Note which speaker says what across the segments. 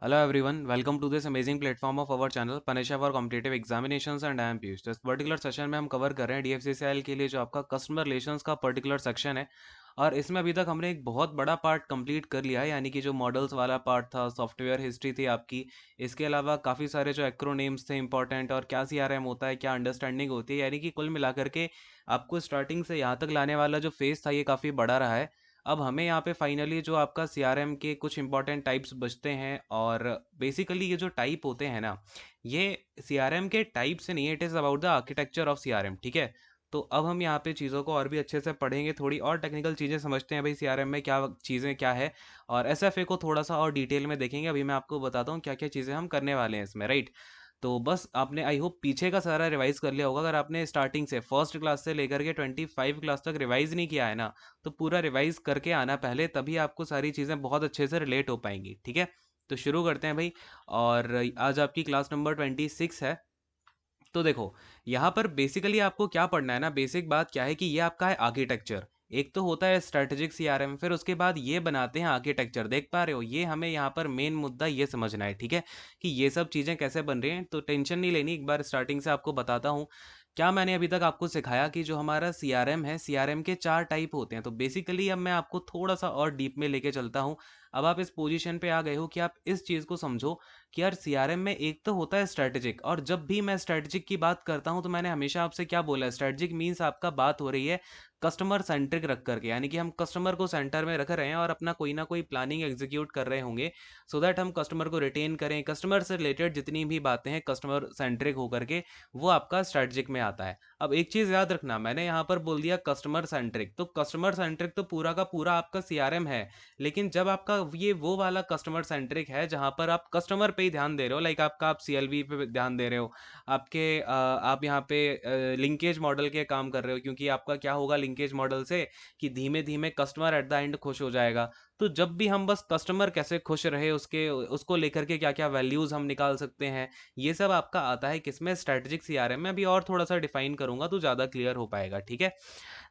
Speaker 1: Hello everyone, welcome to this amazing platform of our channel Panisha for Competitive Examinations and I am Piyush। इस particular session में हम cover कर रहे हैं DFCCIL के लिए जो आपका कस्टमर रिलेशंस का पर्टिकुलर सेक्शन है और इसमें अभी तक हमने एक बहुत बड़ा पार्ट कंप्लीट कर लिया है, यानी कि जो मॉडल्स वाला पार्ट था, सॉफ्टवेयर हिस्ट्री थी आपकी। इसके अलावा काफ़ी सारे जो एक्रोनेम्स थे इंपॉर्टेंट, और क्या CRM होता है, क्या अंडरस्टैंडिंग होती है, यानी कि कुल मिलाकर के आपको स्टार्टिंग से यहाँ तक लाने वाला जो फेस था ये काफ़ी बड़ा रहा है। अब हमें यहाँ पे फाइनली जो आपका CRM के कुछ इंपॉर्टेंट टाइप्स बचते हैं, और बेसिकली ये जो टाइप होते हैं ना, ये CRM के टाइप से नहीं है, it is about the architecture of CRM। ठीक है, तो अब हम यहाँ पे चीज़ों को और भी अच्छे से पढ़ेंगे, थोड़ी और टेक्निकल चीज़ें समझते हैं भाई CRM में क्या चीज़ें क्या है, और SFA को थोड़ा सा और डिटेल में देखेंगे। अभी मैं आपको बताता हूँ क्या क्या चीज़ें हम करने वाले हैं इसमें, राइट। तो बस आपने आई होप पीछे का सारा रिवाइज कर लिया होगा। अगर आपने स्टार्टिंग से फर्स्ट क्लास से लेकर के 25 क्लास तक रिवाइज नहीं किया है ना, तो पूरा रिवाइज करके आना पहले, तभी आपको सारी चीज़ें बहुत अच्छे से रिलेट हो पाएंगी। ठीक है, तो शुरू करते हैं भाई। और आज आपकी क्लास नंबर 26 है। तो देखो, यहाँ पर बेसिकली आपको क्या पढ़ना है ना, बेसिक बात क्या है कि ये आपका है आर्किटेक्चर। एक तो होता है स्ट्रेटेजिक CRM, फिर उसके बाद ये बनाते हैं आर्किटेक्चर। देख पा रहे हो, ये हमें यहाँ पर मेन मुद्दा ये समझना है, ठीक है, कि ये सब चीज़ें कैसे बन रही हैं। तो टेंशन नहीं लेनी, एक बार स्टार्टिंग से आपको बताता हूँ क्या मैंने अभी तक आपको सिखाया। कि जो हमारा CRM है, CRM के 4 टाइप होते हैं। तो बेसिकली अब मैं आपको थोड़ा सा और डीप में लेके चलता हूँ। अब आप इस पोजीशन पे आ गए हो कि आप इस चीज़ को समझो कि यार CRM में एक तो होता है स्ट्रेटेजिक, और जब भी मैं स्ट्रेटेजिक की बात करता हूं तो मैंने हमेशा आपसे क्या बोला है, स्ट्रेटेजिक मीन्स आपका बात हो रही है कस्टमर सेंट्रिक रख करके, यानी कि हम कस्टमर को सेंटर में रख रहे हैं और अपना कोई ना कोई प्लानिंग एग्जीक्यूट कर रहे होंगे, सो दैट हम कस्टमर को रिटेन करें। कस्टमर से रिलेटेड जितनी भी बातें हैं कस्टमर सेंट्रिक होकर के, वो आपका स्ट्रेटेजिक में आता है। अब एक चीज़ याद रखना, मैंने यहाँ पर बोल दिया कस्टमर सेंट्रिक, तो कस्टमर सेंट्रिक तो पूरा का पूरा आपका CRM है। लेकिन जब आपका ये वो वाला कस्टमर सेंट्रिक है जहां पर आप कस्टमर पे ही ध्यान दे रहे हो, लाइक आपका आप CLV पे ध्यान दे रहे हो, आपके आप यहाँ पे लिंकेज मॉडल के काम कर रहे हो, क्योंकि आपका क्या होगा लिंकेज मॉडल से कि धीमे धीमे कस्टमर एट द एंड खुश हो जाएगा। तो जब भी हम बस कस्टमर कैसे खुश रहे उसके उसको लेकर के क्या क्या वैल्यूज हम निकाल सकते हैं, ये सब आपका आता है किसमें, स्ट्रेटेजिक CRM में। अभी और थोड़ा सा डिफाइन करूंगा तो ज़्यादा क्लियर हो पाएगा, ठीक है।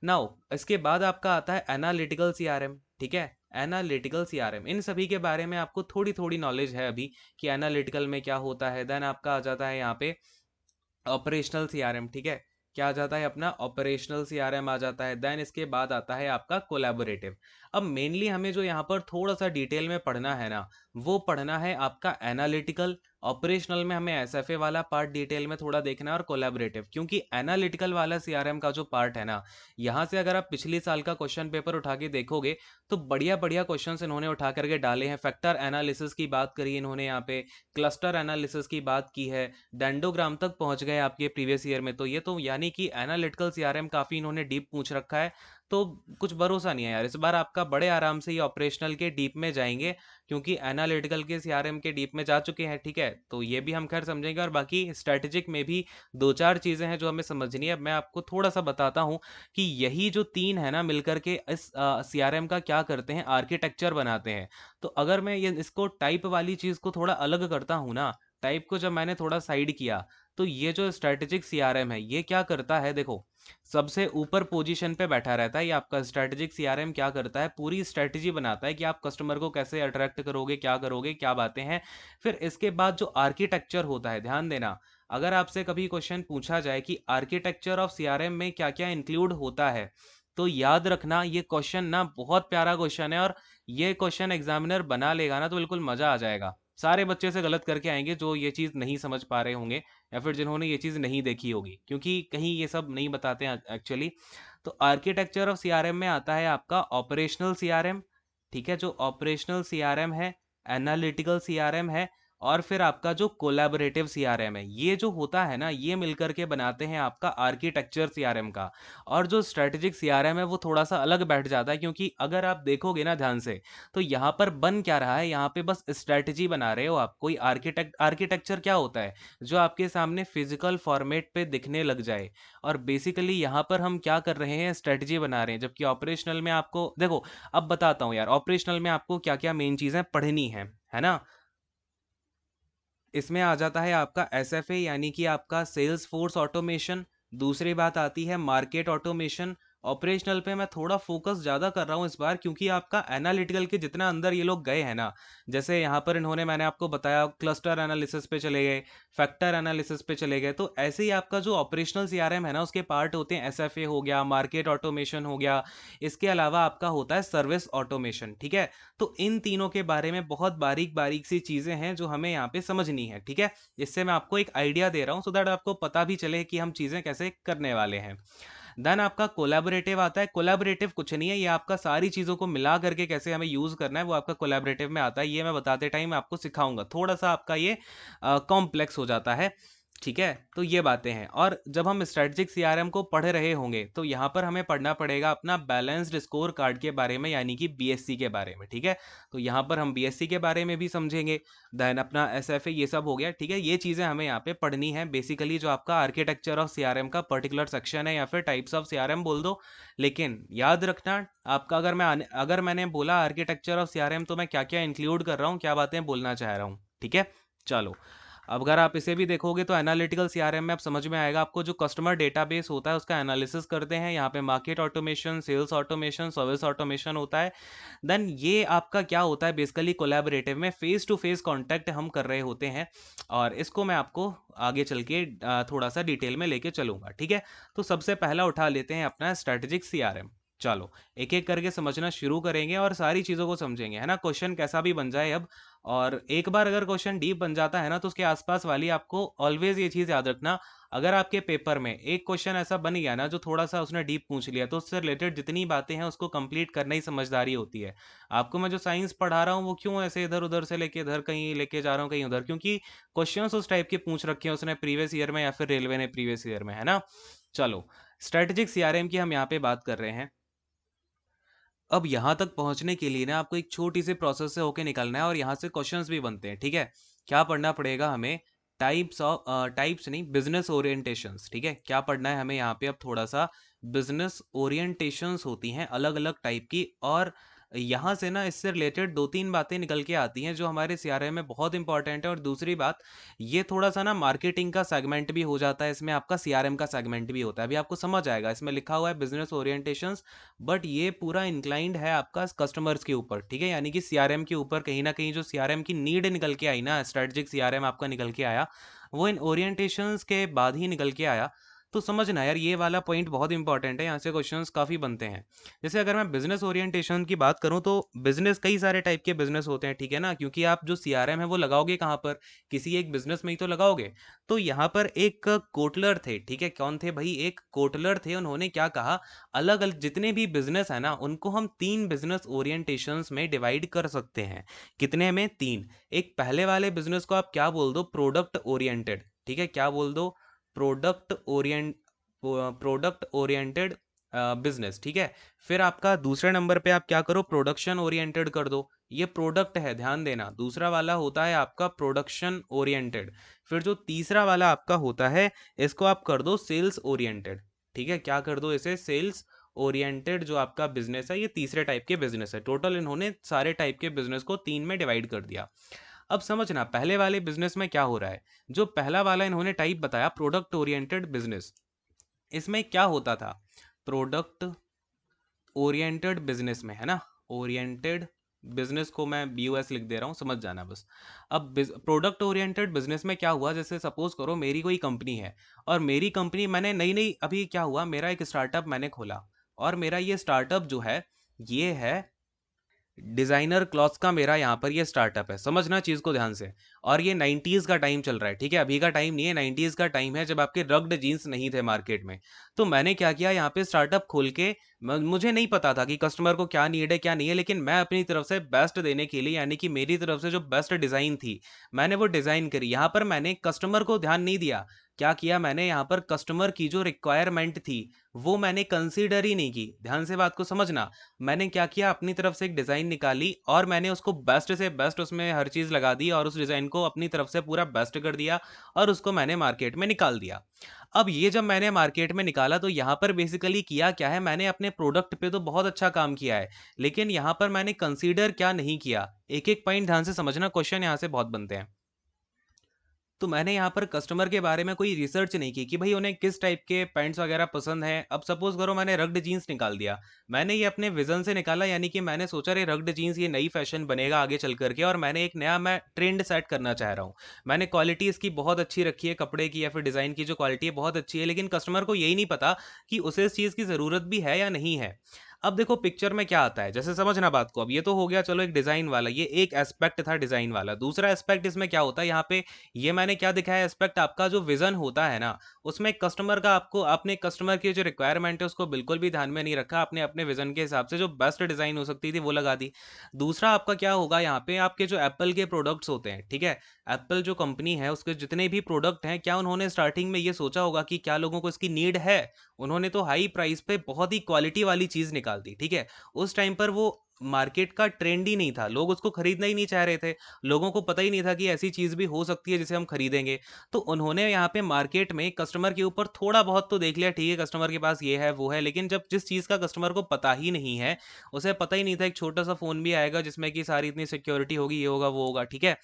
Speaker 1: नाउ इसके बाद आपका आता है एनालिटिकल CRM। ठीक है, एनालिटिकल CRM, इन सभी के बारे में आपको थोड़ी थोड़ी नॉलेज है अभी कि एनालिटिकल में क्या होता है। देन आपका आ जाता है यहाँ पे ऑपरेशनल CRM। ठीक है, क्या आ जाता है अपना ऑपरेशनल CRM आ जाता है। देन इसके बाद आता है आपका कोलैबोरेटिव। अब मेनली हमें जो यहाँ पर थोड़ा सा डिटेल में पढ़ना है ना, वो पढ़ना है आपका एनालिटिकल। ऑपरेशनल में हमें SFA वाला पार्ट डिटेल में थोड़ा देखना है, और कोलैबोरेटिव, क्योंकि एनालिटिकल वाला CRM का जो पार्ट है ना, यहाँ से अगर आप पिछले साल का क्वेश्चन पेपर उठा के देखोगे तो बढ़िया बढ़िया क्वेश्चन इन्होंने उठा करके डाले हैं। फैक्टर एनालिसिस की बात करी इन्होंने यहाँ पे, क्लस्टर एनालिसिस की बात की है, डेंडोग्राम तक पहुंच गए आपके प्रीवियस ईयर में। तो ये तो यानी कि एनालिटिकल CRM काफ़ी इन्होंने डीप पूछ रखा है। तो कुछ भरोसा नहीं है यार, इस बार आपका बड़े आराम से ये ऑपरेशनल के डीप में जाएंगे, क्योंकि एनालिटिकल के CRM के डीप में जा चुके हैं। ठीक है, तो ये भी हम खैर समझेंगे, और बाकी स्ट्रेटेजिक में भी दो चार चीज़ें हैं जो हमें समझनी है। मैं आपको थोड़ा सा बताता हूँ कि यही जो तीन है ना, मिलकर के इस CRM का क्या करते हैं, आर्किटेक्चर बनाते हैं। तो अगर मैं ये इसको टाइप वाली चीज़ को थोड़ा अलग करता हूँ ना, टाइप को जब मैंने थोड़ा साइड किया, तो ये जो स्ट्रेटेजिक CRM है ये क्या करता है, देखो, सबसे ऊपर पोजीशन पे बैठा रहता है ये आपका स्ट्रेटेजिक CRM। क्या करता है, पूरी स्ट्रेटेजी बनाता है कि आप कस्टमर को कैसे अट्रैक्ट करोगे, क्या करोगे, क्या बातें हैं। फिर इसके बाद जो आर्किटेक्चर होता है, ध्यान देना, अगर आपसे कभी क्वेश्चन पूछा जाए कि आर्किटेक्चर ऑफ CRM में क्या क्या इंक्लूड होता है, तो याद रखना ये क्वेश्चन ना बहुत प्यारा क्वेश्चन है, और ये क्वेश्चन एग्जामिनर बना लेगा ना तो बिल्कुल मजा आ जाएगा। सारे बच्चे से गलत करके आएंगे जो ये चीज़ नहीं समझ पा रहे होंगे, या फिर जिन्होंने ये चीज़ नहीं देखी होगी, क्योंकि कहीं ये सब नहीं बताते हैं एक्चुअली। तो आर्किटेक्चर ऑफ CRM में आता है आपका ऑपरेशनल CRM। ठीक है, जो ऑपरेशनल CRM है, एनालिटिकल CRM है, और फिर आपका जो कोलैबोरेटिव CRM है, ये जो होता है ना, ये मिलकर के बनाते हैं आपका आर्किटेक्चर CRM का। और जो स्ट्रेटेजिक CRM है वो थोड़ा सा अलग बैठ जाता है, क्योंकि अगर आप देखोगे ना ध्यान से, तो यहाँ पर बन क्या रहा है, यहाँ पे बस स्ट्रेटजी बना रहे हो आप। कोई आर्किटेक्चर क्या होता है, जो आपके सामने फिजिकल फॉर्मेट पे दिखने लग जाए। और बेसिकली यहाँ पर हम क्या कर रहे हैं, स्ट्रेटजी बना रहे हैं। जबकि ऑपरेशनल में आपको देखो, अब बताता हूँ यार, ऑपरेशनल में आपको क्या क्या मेन चीज़ें पढ़नी है ना। इसमें आ जाता है आपका SFA, यानी कि आपका सेल्स फोर्स ऑटोमेशन। दूसरी बात आती है मार्केट ऑटोमेशन, ऑपरेशनल पे मैं थोड़ा फोकस ज़्यादा कर रहा हूँ इस बार, क्योंकि आपका एनालिटिकल के जितना अंदर ये लोग गए हैं ना, जैसे यहाँ पर इन्होंने, मैंने आपको बताया, क्लस्टर एनालिसिस पे चले गए, फैक्टर एनालिसिस पे चले गए, तो ऐसे ही आपका जो ऑपरेशनल सीआरएम है ना, उसके पार्ट होते हैं एसएफए हो गया, मार्केट ऑटोमेशन हो गया, इसके अलावा आपका होता है सर्विस ऑटोमेशन। ठीक है, तो इन तीनों के बारे में बहुत बारीक बारीक सी चीज़ें हैं जो हमें यहाँ पे समझनी है। ठीक है, इससे मैं आपको एक आइडिया दे रहा हूँ सो दैट आपको पता भी चले कि हम चीज़ें कैसे करने वाले हैं। देन आपका कोलैबोरेटिव आता है। कोलैबोरेटिव कुछ नहीं है, ये आपका सारी चीज़ों को मिला करके कैसे हमें यूज़ करना है वो आपका कोलैबोरेटिव में आता है। ये मैं बताते टाइम आपको सिखाऊंगा, थोड़ा सा आपका ये कॉम्प्लेक्स हो जाता है। ठीक है, तो ये बातें हैं। और जब हम स्ट्रेटजिक सीआरएम को पढ़ रहे होंगे तो यहाँ पर हमें पढ़ना पड़ेगा अपना बैलेंस्ड स्कोर कार्ड के बारे में, यानी कि बीएससी के बारे में। ठीक है, तो यहाँ पर हम बीएससी के बारे में भी समझेंगे। देन अपना एसएफए, ये सब हो गया। ठीक है, ये चीज़ें हमें यहाँ पे पढ़नी है। बेसिकली जो आपका आर्किटेक्चर ऑफ सीआरएम का पर्टिकुलर सेक्शन है, या फिर टाइप्स ऑफ सीआरएम बोल दो। लेकिन याद रखना आपका, अगर मैंने बोला आर्किटेक्चर ऑफ सीआरएम तो मैं क्या क्या इंक्लूड कर रहा हूँ, क्या बातें बोलना चाह रहा हूँ। ठीक है, चलो। अब अगर आप इसे भी देखोगे तो एनालिटिकल सीआरएम में आप समझ में आएगा आपको, जो कस्टमर डेटाबेस होता है उसका एनालिसिस करते हैं। यहाँ पे market automation, sales automation, service automation होता है। देन ये आपका क्या होता है, बेसिकली कोलैबोरेटिव में फेस टू फेस कांटेक्ट हम कर रहे होते हैं, और इसको मैं आपको आगे चल के थोड़ा सा डिटेल में लेके चलूंगा। ठीक है, तो सबसे पहला उठा लेते हैं अपना स्ट्रेटेजिक सीआरएम। चलो, एक एक करके समझना शुरू करेंगे और सारी चीज़ों को समझेंगे, है ना। क्वेश्चन कैसा भी बन जाए अब, और एक बार अगर क्वेश्चन डीप बन जाता है ना, तो उसके आसपास वाली आपको ऑलवेज ये चीज़ याद रखना, अगर आपके पेपर में एक क्वेश्चन ऐसा बन गया ना जो थोड़ा सा उसने डीप पूछ लिया, तो उससे रिलेटेड जितनी बातें हैं उसको कंप्लीट करना ही समझदारी होती है। आपको मैं जो साइंस पढ़ा रहा हूँ वो क्यों ऐसे इधर उधर से लेके इधर कहीं लेके जा रहा हूँ कहीं उधर, क्योंकि क्वेश्चंस उस टाइप के पूछ रखे हैं उसने प्रीवियस ईयर में, या फिर रेलवे ने प्रीवियस ईयर में, है ना। चलो, स्ट्रेटेजिक सीआरएम की हम यहाँ पे बात कर रहे हैं। अब यहाँ तक पहुँचने के लिए ना आपको एक छोटी सी प्रोसेस से होके निकलना है, और यहाँ से क्वेश्चंस भी बनते हैं। ठीक है, क्या पढ़ना पड़ेगा हमें, टाइप्स नहीं, बिजनेस ओरिएंटेशंस। ठीक है, क्या पढ़ना है हमें यहाँ पे अब, थोड़ा सा बिजनेस ओरिएंटेशंस होती हैं अलग अलग टाइप की, और यहाँ से ना इससे रिलेटेड दो तीन बातें निकल के आती हैं जो हमारे सीआरएम में बहुत इंपॉर्टेंट है। और दूसरी बात, ये थोड़ा सा ना मार्केटिंग का सेगमेंट भी हो जाता है, इसमें आपका सीआरएम का सेगमेंट भी होता है। अभी आपको समझ आएगा, इसमें लिखा हुआ है बिजनेस ओरिएंटेशंस, बट ये पूरा इंक्लाइंड है आपका कस्टमर्स के ऊपर। ठीक है, यानी कि सीआरएम के ऊपर कहीं ना कहीं जो सीआरएम की नीड निकल के आई ना, स्ट्रेटजिक सीआरएम आपका निकल के आया, वो इन ओरिएंटेशंस के बाद ही निकल के आया। तो समझना यार, ये वाला पॉइंट बहुत इंपॉर्टेंट है, यहाँ से क्वेश्चंस काफ़ी बनते हैं। जैसे अगर मैं बिजनेस ओरिएंटेशन की बात करूँ तो बिजनेस कई सारे टाइप के बिजनेस होते हैं। ठीक है ना, क्योंकि आप जो सीआरएम है वो लगाओगे कहाँ पर, किसी एक बिजनेस में ही तो लगाओगे। तो यहाँ पर एक कोटलर थे। ठीक है, कौन थे भाई, एक कोटलर थे। उन्होंने क्या कहा, अलग अलग जितने भी बिजनेस है ना उनको हम तीन बिजनेस ओरिएंटेशंस में डिवाइड कर सकते हैं। कितने में, तीन। एक पहले वाले बिजनेस को आप क्या बोल दो, प्रोडक्ट ओरिएंटेड। ठीक है, क्या बोल दो, product Orient product oriented business. ठीक है, फिर आपका दूसरे नंबर पे आप क्या करो, प्रोडक्शन ओरिएंटेड कर दो। ये प्रोडक्ट है, ध्यान देना। दूसरा वाला होता है आपका प्रोडक्शन ओरिएंटेड। फिर जो तीसरा वाला आपका होता है, इसको आप कर दो सेल्स ओरिएंटेड। ठीक है, क्या कर दो इसे, सेल्स ओरिएंटेड। जो आपका बिजनेस है ये तीसरे टाइप के बिजनेस है। टोटल इन्होंने सारे टाइप के बिजनेस को तीन में डिवाइड कर दिया। अब समझना पहले वाले बिजनेस में क्या हो रहा है। जो पहला वाला इन्होंने टाइप बताया, प्रोडक्ट ओरिएंटेड बिजनेस, इसमें क्या होता था, प्रोडक्ट ओरिएंटेड बिजनेस में, है ना, ओरिएंटेड बिजनेस को मैं BOS लिख दे रहा हूँ, समझ जाना बस। अब प्रोडक्ट ओरिएंटेड बिजनेस में क्या हुआ, जैसे सपोज करो मेरी कोई कंपनी है, और मेरी कंपनी, मैंने नई नई, अभी क्या हुआ, मेरा एक स्टार्टअप मैंने खोला, और मेरा ये स्टार्टअप जो है, ये है डिजाइनर क्लॉथ्स का। मेरा यहाँ पर ये स्टार्टअप है, समझना चीज को ध्यान से। और ये 90s का टाइम चल रहा है। ठीक है, अभी का टाइम नहीं है, 90s का टाइम है, जब आपके रग्ड जीन्स नहीं थे मार्केट में। तो मैंने क्या किया, यहाँ पे स्टार्टअप खोल के, मुझे नहीं पता था कि कस्टमर को क्या नीड है क्या नहीं है, लेकिन मैं अपनी तरफ से बेस्ट देने के लिए, यानी कि मेरी तरफ से जो बेस्ट डिजाइन थी, मैंने वो डिजाइन करी। यहाँ पर मैंने कस्टमर को ध्यान नहीं दिया। क्या किया मैंने, यहाँ पर कस्टमर की जो रिक्वायरमेंट थी वो मैंने कंसीडर ही नहीं की। ध्यान से बात को समझना। मैंने क्या किया, अपनी तरफ से एक डिज़ाइन निकाली, और मैंने उसको बेस्ट से बेस्ट, उसमें हर चीज़ लगा दी, और उस डिज़ाइन को अपनी तरफ से पूरा बेस्ट कर दिया, और उसको मैंने मार्केट में निकाल दिया। अब ये जब मैंने मार्केट में निकाला, तो यहाँ पर बेसिकली किया क्या है, मैंने अपने प्रोडक्ट पे तो बहुत अच्छा काम किया है, लेकिन यहाँ पर मैंने कंसीडर क्या नहीं किया। एक एक पॉइंट ध्यान से समझना, क्वेश्चन यहाँ से बहुत बनते हैं। तो मैंने यहाँ पर कस्टमर के बारे में कोई रिसर्च नहीं की कि भाई उन्हें किस टाइप के पैंट्स वगैरह पसंद हैं। अब सपोज करो मैंने रग्ड जीन्स निकाल दिया, मैंने ये अपने विजन से निकाला, यानी कि मैंने सोचा रे रग्ड जीन्स ये नई फैशन बनेगा आगे चल करके, और मैंने एक नया मैं ट्रेंड सेट करना चाह रहा हूँ। मैंने क्वालिटी इसकी बहुत अच्छी रखी है, कपड़े की या फिर डिज़ाइन की जो क्वालिटी है बहुत अच्छी है, लेकिन कस्टमर को यही नहीं पता कि उसे इस चीज़ की ज़रूरत भी है या नहीं है। अब देखो पिक्चर में क्या आता है, जैसे समझना बात को। अब ये तो हो गया चलो एक डिज़ाइन वाला, ये एक एस्पेक्ट था डिज़ाइन वाला। दूसरा एस्पेक्ट इसमें क्या होता है यहाँ पे, ये मैंने क्या दिखाया एस्पेक्ट, आपका जो विजन होता है ना, उसमें कस्टमर का आपको आपने कस्टमर की जो रिक्वायरमेंट है उसको बिल्कुल भी ध्यान में नहीं रखा। आपने अपने विजन के हिसाब से जो बेस्ट डिज़ाइन हो सकती थी वो लगा दी। दूसरा आपका क्या होगा यहाँ पे, आपके जो एप्पल के प्रोडक्ट्स होते हैं, ठीक है, एप्पल जो कंपनी है उसके जितने भी प्रोडक्ट हैं, क्या उन्होंने स्टार्टिंग में ये सोचा होगा कि क्या लोगों को इसकी नीड है? उन्होंने तो हाई प्राइस पे बहुत ही क्वालिटी वाली चीज़ निकाल दी, ठीक है। उस टाइम पर वो मार्केट का ट्रेंड ही नहीं था, लोग उसको खरीदना ही नहीं चाह रहे थे। लोगों को पता ही नहीं था कि ऐसी चीज़ भी हो सकती है जिसे हम खरीदेंगे। तो उन्होंने यहाँ पे मार्केट में कस्टमर के ऊपर थोड़ा बहुत तो देख लिया, ठीक है कस्टमर के पास ये है वो है, लेकिन जब जिस चीज़ का कस्टमर को पता ही नहीं है, उसे पता ही नहीं था एक छोटा सा फ़ोन भी आएगा जिसमें कि सारी इतनी सिक्योरिटी होगी, ये होगा वो होगा, ठीक है।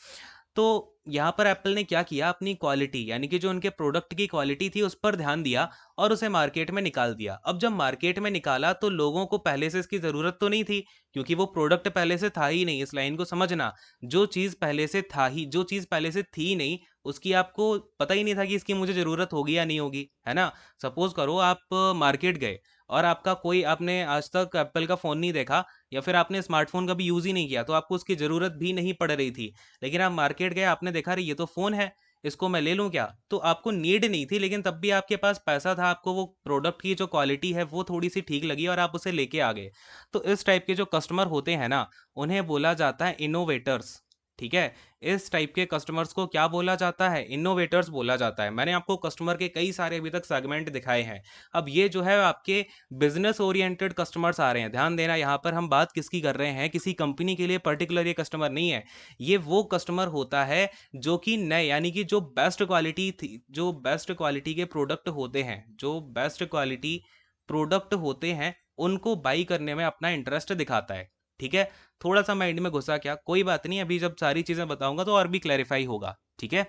Speaker 1: तो यहाँ पर एप्पल ने क्या किया, अपनी क्वालिटी यानी कि जो उनके प्रोडक्ट की क्वालिटी थी उस पर ध्यान दिया और उसे मार्केट में निकाल दिया। अब जब मार्केट में निकाला तो लोगों को पहले से इसकी ज़रूरत तो नहीं थी, क्योंकि वो प्रोडक्ट पहले से था ही नहीं। इस लाइन को समझना, जो चीज़ पहले से थी नहीं, उसकी आपको पता ही नहीं था कि इसकी मुझे ज़रूरत होगी या नहीं होगी, है ना। सपोज करो आप मार्केट गए और आपका कोई, आपने आज तक एप्पल का फ़ोन नहीं देखा या फिर आपने स्मार्टफोन कभी यूज़ ही नहीं किया, तो आपको उसकी ज़रूरत भी नहीं पड़ रही थी। लेकिन आप मार्केट गए, आपने देखा अरे ये तो फ़ोन है, इसको मैं ले लूँ क्या? तो आपको नीड नहीं थी, लेकिन तब भी आपके पास पैसा था, आपको वो प्रोडक्ट की जो क्वालिटी है वो थोड़ी-सी ठीक लगी और आप उसे लेके आ गए। तो इस टाइप के जो कस्टमर होते हैं ना, उन्हें बोला जाता है इनोवेटर्स, ठीक है? इस टाइप के कस्टमर्स को क्या बोला जाता है? इनोवेटर्स बोला जाता है। मैंने आपको कस्टमर के कई सारे अभी तक सेगमेंट दिखाए हैं। अब ये जो है आपके बिज़नेस ओरिएंटेड कस्टमर्स आ रहे हैं। ध्यान देना, यहाँ पर हम बात किसकी कर रहे हैं, किसी कंपनी के लिए पर्टिकुलर ये कस्टमर नहीं है। ये वो कस्टमर होता है जो कि नए, यानी कि जो बेस्ट क्वालिटी के प्रोडक्ट होते हैं, जो बेस्ट क्वालिटी प्रोडक्ट होते हैं, उनको बाई करने में अपना इंटरेस्ट दिखाता है। ठीक है? थोड़ा-सा माइंड में घुसा क्या? कोई बात नहीं, अभी जब सारी चीज़ें बताऊँगा तो और भी क्लैरिफ़ाई होगा। ठीक है?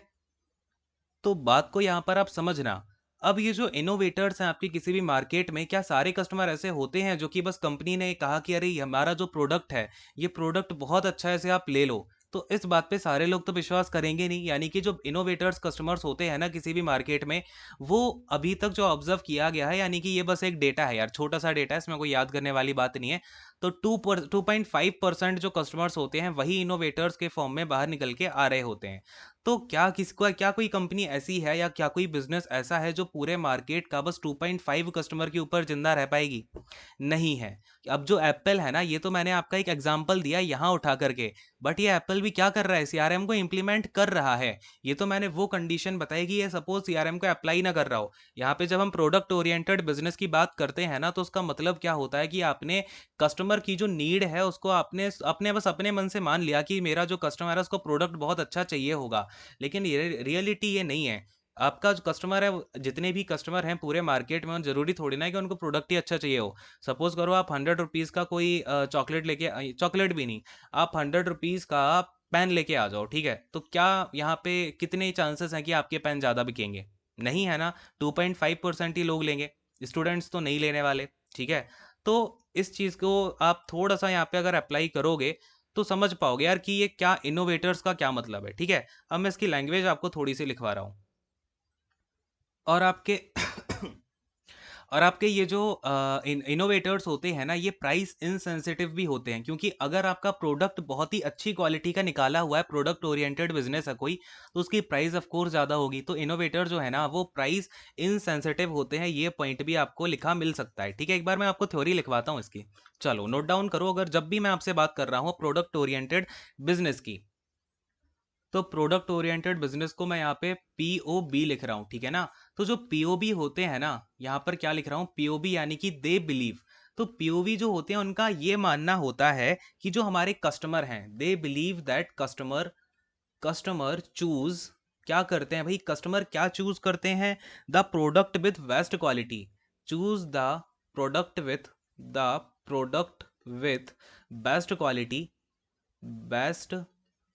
Speaker 1: तो बात को यहाँ पर आप समझना। अब ये जो इनोवेटर्स हैं आपकी किसी भी मार्केट में, क्या सारे कस्टमर ऐसे होते हैं जो कि बस कंपनी ने कहा कि अरे ये हमारा जो प्रोडक्ट है, ये प्रोडक्ट बहुत अच्छा है, इसे आप ले लो। तो इस बात पे सारे लोग तो विश्वास करेंगे नहीं, यानी कि जो इनोवेटर्स कस्टमर्स होते हैं ना किसी भी मार्केट में, वो अभी तक जो ऑब्जर्व किया गया है, यानी कि ये बस एक डेटा है यार, छोटा-सा डेटा है, इसमें कोई याद करने वाली बात नहीं है। तो 2.5% जो कस्टमर्स होते हैं वही इनोवेटर्स के फॉर्म में बाहर निकल के आ रहे होते हैं। तो क्या कोई कंपनी ऐसी है या क्या कोई बिजनेस ऐसा है जो पूरे मार्केट का बस 2.5 कस्टमर के ऊपर जिंदा रह पाएगी? नहीं है। अब जो एप्पल है ना, ये तो मैंने आपका एक एग्जांपल दिया यहाँ उठा करके, बट ये एप्पल भी क्या कर रहा है, सीआरएम को इम्प्लीमेंट कर रहा है। ये तो मैंने वो कंडीशन बताई कि ये सपोज सीआरएम को अप्लाई ना कर रहा हो। यहाँ पे जब हम प्रोडक्ट ओरिएंटेड बिजनेस की बात करते हैं ना, तो उसका मतलब क्या होता है कि आपने कस्टमर की जो नीड है उसको आपने अपने बस अपने मन से मान लिया कि मेरा जो कस्टमर है उसको प्रोडक्ट बहुत अच्छा चाहिए होगा, लेकिन ये रियलिटी ये नहीं है। आपका जो कस्टमर है, जितने भी कस्टमर हैं पूरे मार्केट में, जरूरी थोड़ी ना है कि उनको प्रोडक्ट ही अच्छा चाहिए हो। सपोज करो आप 100 रुपीज़ का कोई चॉकलेट लेके, चॉकलेट भी नहीं, आप 100 रुपीज़ का पेन लेके आ जाओ, ठीक है, तो क्या यहाँ पे कितने चांसेस हैं कि आपके पेन ज़्यादा बिकेंगे? नहीं है ना। 2.5% ही लोग लेंगे, स्टूडेंट्स तो नहीं लेने वाले। ठीक है। तो इस चीज़ को आप थोड़ा सा यहाँ पे अगर अप्लाई करोगे तो समझ पाओगे यार कि ये क्या इनोवेटर्स का क्या मतलब है। ठीक है। अब मैं इसकी लैंग्वेज आपको थोड़ी सी लिखवा रहा हूँ। और आपके और आपके ये जो इनोवेटर्स होते हैं ना, ये प्राइस इनसेंसिटिव भी होते हैं, क्योंकि अगर आपका प्रोडक्ट बहुत ही अच्छी क्वालिटी का निकाला हुआ है, प्रोडक्ट ओरिएंटेड बिजनेस है कोई, तो उसकी प्राइस ऑफ कोर्स ज़्यादा होगी। तो इनोवेटर जो है ना वो प्राइस इनसेंसिटिव होते हैं, ये पॉइंट भी आपको लिखा मिल सकता है। ठीक है, एक बार मैं आपको थ्योरी लिखवाता हूँ इसकी। चलो नोट डाउन करो, अगर जब भी मैं आपसे बात कर रहा हूँ प्रोडक्ट ओरिएंटेड बिजनेस की, तो प्रोडक्ट ओरिएंटेड बिजनेस को मैं यहाँ पे पीओबी लिख रहा हूँ, ठीक है ना। तो जो पीओबी होते हैं ना, यहाँ पर क्या लिख रहा हूँ, पीओबी यानी कि दे बिलीव। तो पीओबी जो होते हैं उनका ये मानना होता है कि जो हमारे कस्टमर हैं, they believe that customer choose, क्या करते हैं भाई, कस्टमर क्या चूज करते हैं, the product with best quality, choose the product with best quality, best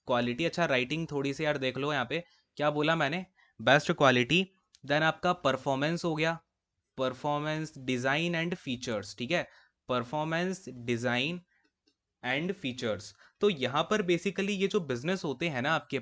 Speaker 1: quality. अच्छा राइटिंग थोड़ी सी यार देख लो यहाँ पे, क्या बोला मैंने? बेस्ट क्वालिटी, देन आपका परफॉर्मेंस हो गया, परफॉर्मेंस डिज़ाइन एंड फीचर्स, ठीक है, परफॉर्मेंस डिज़ाइन एंड फीचर्स। तो यहाँ पर बेसिकली ये जो बिजनेस होते हैं ना आपके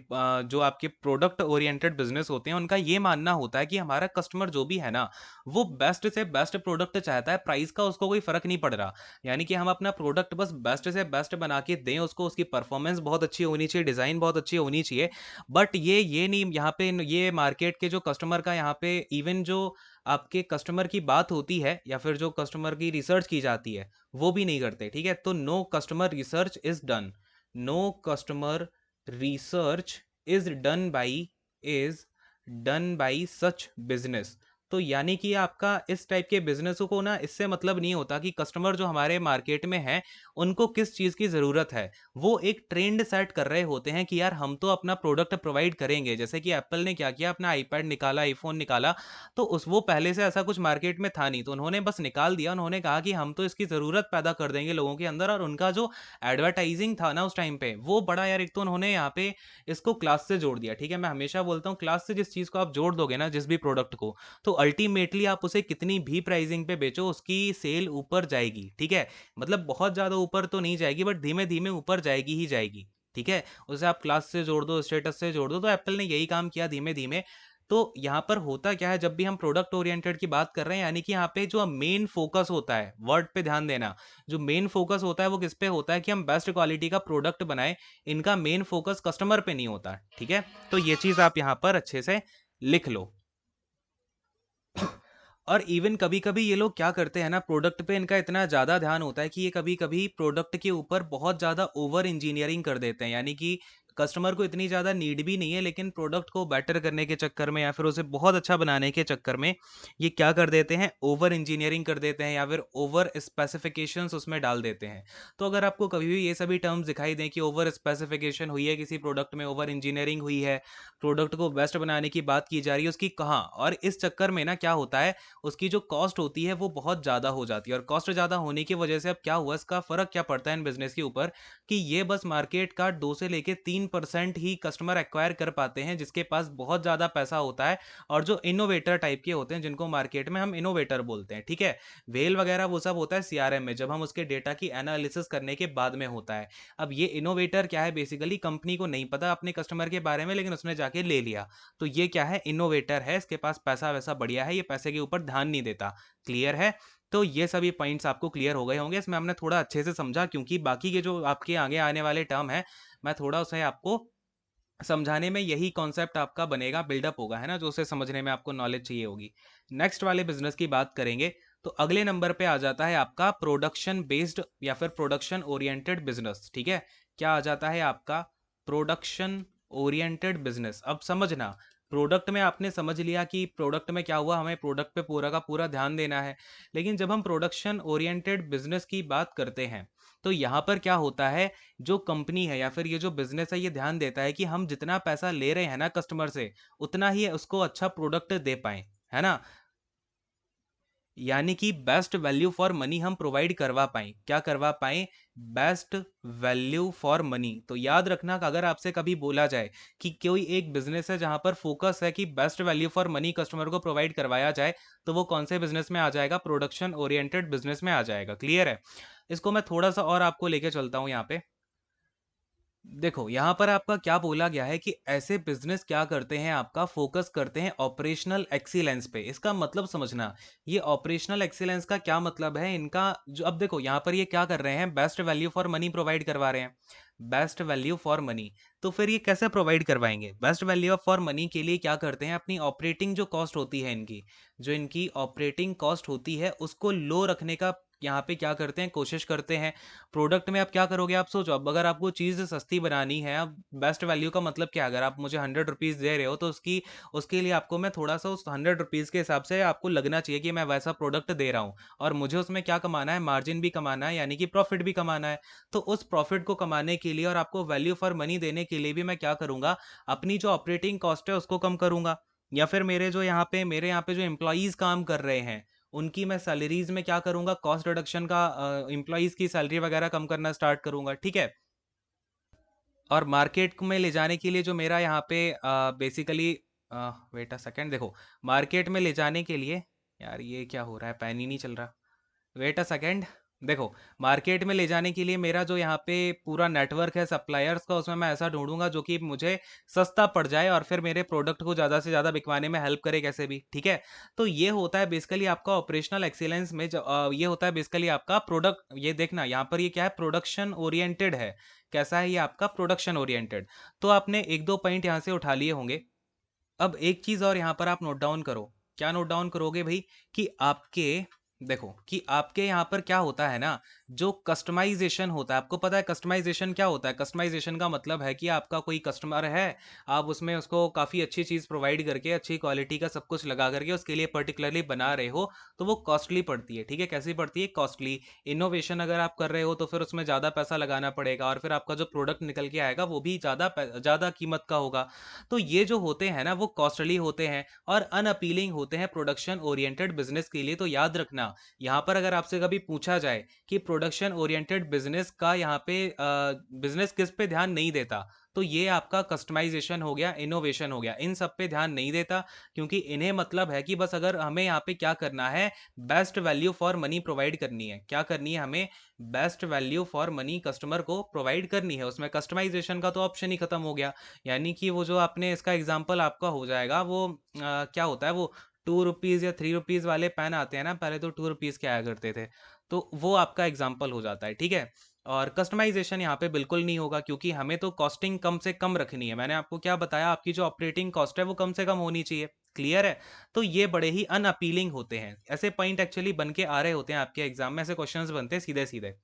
Speaker 1: जो आपके प्रोडक्ट ओरिएंटेड बिजनेस होते हैं, उनका ये मानना होता है कि हमारा कस्टमर जो भी है ना, वो बेस्ट से बेस्ट प्रोडक्ट चाहता है, प्राइस का उसको कोई फर्क नहीं पड़ रहा। यानी कि हम अपना प्रोडक्ट बस बेस्ट से बेस्ट बना के दें उसको, उसकी परफॉर्मेंस बहुत अच्छी होनी चाहिए, डिज़ाइन बहुत अच्छी होनी चाहिए। बट ये नहीं, यहाँ पे ये मार्केट के जो कस्टमर का यहाँ पे इवन जो आपके कस्टमर की बात होती है या फिर जो कस्टमर की रिसर्च की जाती है, वो भी नहीं करते, ठीक है। तो no customer research is done, no customer research is done by such business. तो यानी कि आपका इस टाइप के बिजनेसों को ना, इससे मतलब नहीं होता कि कस्टमर जो हमारे मार्केट में है उनको किस चीज़ की ज़रूरत है। वो एक ट्रेंड सेट कर रहे होते हैं कि यार हम तो अपना प्रोडक्ट प्रोवाइड करेंगे। जैसे कि एप्पल ने क्या किया, अपना आईपैड निकाला, आईफोन निकाला, तो उस वो पहले से ऐसा कुछ मार्केट में था नहीं, तो उन्होंने बस निकाल दिया। उन्होंने कहा कि हम तो इसकी ज़रूरत पैदा कर देंगे लोगों के अंदर, और उनका जो एडवर्टाइजिंग था ना उस टाइम पे, वो बड़ा यार, एक तो उन्होंने यहाँ पे इसको क्लास से जोड़ दिया, ठीक है। मैं हमेशा बोलता हूँ क्लास से जिस चीज़ को आप जोड़ दोगे ना, जिस भी प्रोडक्ट को, तो अल्टीमेटली आप उसे कितनी भी प्राइसिंग पे बेचो, उसकी सेल ऊपर जाएगी, ठीक है। मतलब बहुत ज़्यादा ऊपर तो नहीं जाएगी, बट धीमे धीमे ऊपर जाएगी ही जाएगी, ठीक है। उसे आप क्लास से जोड़ दो, स्टेटस से जोड़ दो, तो एप्पल ने यही काम किया धीमे धीमे। तो यहाँ पर होता क्या है, जब भी हम प्रोडक्ट ओरिएंटेड की बात कर रहे हैं, यानी कि यहाँ पे जो मेन फोकस होता है, वर्ड पे ध्यान देना, जो मेन फोकस होता है वो किस पे होता है कि हम बेस्ट क्वालिटी का प्रोडक्ट बनाएं। इनका मेन फोकस कस्टमर पे नहीं होता, ठीक है। तो ये चीज़ आप यहाँ पर अच्छे से लिख लो। और इवन कभी कभी ये लोग क्या करते हैं ना, प्रोडक्ट पे इनका इतना ज़्यादा ध्यान होता है कि ये कभी कभी प्रोडक्ट के ऊपर बहुत ज़्यादा ओवर इंजीनियरिंग कर देते हैं। यानी कि कस्टमर को इतनी ज़्यादा नीड भी नहीं है, लेकिन प्रोडक्ट को बेटर करने के चक्कर में या फिर उसे बहुत अच्छा बनाने के चक्कर में ये क्या कर देते हैं, ओवर इंजीनियरिंग कर देते हैं या फिर ओवर स्पेसिफिकेशंस उसमें डाल देते हैं। तो अगर आपको कभी भी ये सभी टर्म्स दिखाई दें कि ओवर स्पेसिफिकेशन हुई है किसी प्रोडक्ट में, ओवर इंजीनियरिंग हुई है, प्रोडक्ट को बेस्ट बनाने की बात की जा रही है, उसकी कहाँ, और इस चक्कर में ना क्या होता है, उसकी जो कॉस्ट होती है वो बहुत ज़्यादा हो जाती है। और कॉस्ट ज़्यादा होने की वजह से अब क्या हुआ, इसका फ़र्क क्या पड़ता है इन बिजनेस के ऊपर, कि ये बस मार्केट का 2 से लेके 3% ही कस्टमर एक्वायर कर पाते हैं, जिसके पास बहुत ज़्यादा पैसा होता है और जो इनोवेटर टाइप के होते हैं, जिनको मार्केट में हम इनोवेटर बोलते हैं, ठीक है। वेल वगैरह वो सब होता है सीआरएम में, जब हम उसके डेटा की एनालिसिस करने के बाद में होता है। अब ये इनोवेटर क्या है, बेसिकली कंपनी को नहीं पता अपने कस्टमर के बारे में, लेकिन उसने जाके ले लिया, तो ये क्या है, इनोवेटर है, इसके पास पैसा वैसा बढ़िया है, ये पैसे के ऊपर ध्यान नहीं देता। क्लियर है? तो ये सभी पॉइंट्स आपको क्लियर हो गए होंगे। इसमें हमने थोड़ा अच्छे से समझा, क्योंकि बाकी के जो आपके आगे आने वाले टर्म है, मैं थोड़ा उसे आपको समझाने में यही कॉन्सेप्ट आपका बनेगा, बिल्डअप होगा, है ना, जो उसे समझने में आपको नॉलेज चाहिए होगी। नेक्स्ट वाले बिजनेस की बात करेंगे, तो अगले नंबर पे आ जाता है आपका प्रोडक्शन बेस्ड या फिर प्रोडक्शन ओरिएंटेड बिजनेस, ठीक है। क्या आ जाता है आपका? Production oriented business. अब समझना, प्रोडक्ट में आपने समझ लिया कि प्रोडक्ट में क्या हुआ, हमें प्रोडक्ट पे पूरा का पूरा ध्यान देना है। लेकिन जब हम प्रोडक्शन ओरिएंटेड बिजनेस की बात करते हैं, तो यहाँ पर क्या होता है, जो कंपनी है या फिर ये जो बिजनेस है, ये ध्यान देता है कि हम जितना पैसा ले रहे हैं ना कस्टमर से, उतना ही उसको अच्छा प्रोडक्ट दे पाएं, है ना। यानी कि बेस्ट वैल्यू फॉर मनी हम प्रोवाइड करवा पाएं। क्या करवा पाएं? Best value for money. तो याद रखना कि अगर आपसे कभी बोला जाए कि कोई एक बिजनेस है जहां पर फोकस है कि best value for money customer को प्रोवाइड करवाया जाए, तो वो कौन से बिजनेस में आ जाएगा? प्रोडक्शन ओरिएंटेड बिजनेस में आ जाएगा। क्लियर है? इसको मैं थोड़ा सा और आपको लेके चलता हूं यहाँ पे। देखो यहाँ पर आपका क्या बोला गया है कि ऐसे बिजनेस क्या करते हैं, आपका फोकस करते हैं ऑपरेशनल एक्सीलेंस पे। इसका मतलब समझना, ये ऑपरेशनल एक्सीलेंस का क्या मतलब है इनका, जो अब देखो यहाँ पर ये क्या कर रहे हैं, best value for money provide करवा रहे हैं, बेस्ट वैल्यू फॉर मनी। तो फिर ये कैसे प्रोवाइड करवाएंगे? बेस्ट वैल्यू फॉर मनी के लिए क्या करते हैं, अपनी ऑपरेटिंग जो कॉस्ट होती है इनकी, जो इनकी ऑपरेटिंग कॉस्ट होती है उसको लो रखने का यहाँ पे क्या करते हैं, कोशिश करते हैं। प्रोडक्ट में आप क्या करोगे, आप सोचो, अब अगर आपको चीज़ सस्ती बनानी है, अब बेस्ट वैल्यू का मतलब क्या है, अगर आप मुझे 100 रुपीज़ दे रहे हो, तो उसकी उसके लिए आपको मैं थोड़ा सा उस 100 रुपीज़ के हिसाब से आपको लगना चाहिए कि मैं वैसा प्रोडक्ट दे रहा हूँ, और मुझे उसमें क्या कमाना है, मार्जिन भी कमाना है, यानी कि प्रॉफिट भी कमाना है। तो उस प्रॉफिट को कमाने के लिए और आपको वैल्यू फॉर मनी देने के लिए भी मैं क्या करूँगा, अपनी जो ऑपरेटिंग कॉस्ट है उसको कम करूँगा, या फिर मेरे यहाँ पे जो एम्प्लॉयज़ काम कर रहे हैं, उनकी मैं सैलरीज में क्या करूंगा, कॉस्ट रिडक्शन का, एम्प्लॉयज़ की सैलरी वगैरह कम करना स्टार्ट करूंगा, ठीक है। और मार्केट में ले जाने के लिए जो मेरा यहाँ पे बेसिकली, वेट अ सेकेंड, देखो मार्केट में ले जाने के लिए, यार ये क्या हो रहा है, पेन ही नहीं चल रहा, वेट अ सेकेंड। देखो मार्केट में ले जाने के लिए मेरा जो यहाँ पे पूरा नेटवर्क है सप्लायर्स का, उसमें मैं ऐसा ढूंढूंगा जो कि मुझे सस्ता पड़ जाए और फिर मेरे प्रोडक्ट को ज़्यादा से ज़्यादा बिकवाने में हेल्प करे कैसे भी, ठीक है। तो ये होता है बेसिकली आपका ऑपरेशनल एक्सीलेंस में ये होता है बेसिकली आपका प्रोडक्ट, ये देखना यहाँ पर ये क्या है, प्रोडक्शन ओरिएंटेड है। कैसा है ये आपका प्रोडक्शन ओरिएंटेड। तो आपने एक दो पॉइंट यहाँ से उठा लिए होंगे। अब एक चीज और यहां पर आप नोट डाउन करो। क्या नोट डाउन करोगे भाई, कि आपके, देखो कि आपके यहाँ पर क्या होता है ना, जो कस्टमाइजेशन होता है, आपको पता है कस्टमाइजेशन क्या होता है। कस्टमाइजेशन का मतलब है कि आपका कोई कस्टमर है, आप उसमें उसको काफ़ी अच्छी चीज़ प्रोवाइड करके, अच्छी क्वालिटी का सब कुछ लगा करके उसके लिए पर्टिकुलरली बना रहे हो, तो वो कॉस्टली पड़ती है, ठीक है। कैसी पड़ती है, कॉस्टली। इनोवेशन अगर आप कर रहे हो तो फिर उसमें ज़्यादा पैसा लगाना पड़ेगा और फिर आपका जो प्रोडक्ट निकल के आएगा वो भी ज़्यादा कीमत का होगा। तो ये जो होते हैं ना वो कॉस्टली होते हैं और अनअपीलिंग होते हैं प्रोडक्शन ओरिएंटेड बिजनेस के लिए। तो याद रखना, यहाँ पर अगर आपसे कभी पूछा जाए कि प्रोडक्शन ओरिएंटेड बिजनेस का यहाँ पे बिजनेस किस पे ध्यान नहीं देता, तो ये आपका कस्टमाइजेशन हो गया, इनोवेशन हो गया, इन सब पे ध्यान नहीं देता। क्योंकि इन्हें मतलब है कि बस अगर हमें यहाँ पे क्या करना है, best value for money provide करनी है। क्या करनी है हमें, best value for money customer को प्रोवाइड करनी है। उसमें कस्टमाइजेशन का तो ऑप्शन ही खत्म हो गया। यानी कि वो जो आपने इसका एग्जाम्पल आपका हो जाएगा वो क्या होता है, वो 2 रुपीज़ या 3 रुपीज़ वाले पेन आते हैं ना, पहले तो 2 रुपीज़ के आया करते थे, तो वो आपका एग्जाम्पल हो जाता है, ठीक है। और कस्टमाइजेशन यहाँ पे बिल्कुल नहीं होगा, क्योंकि हमें तो कॉस्टिंग कम से कम रखनी है। मैंने आपको क्या बताया, आपकी जो ऑपरेटिंग कॉस्ट है वो कम से कम होनी चाहिए। क्लियर है। तो ये बड़े ही अनअपीलिंग होते हैं, ऐसे पॉइंट एक्चुअली बन के आ रहे होते हैं आपके एग्जाम में, ऐसे क्वेश्चंस बनते हैं सीधे सीधे।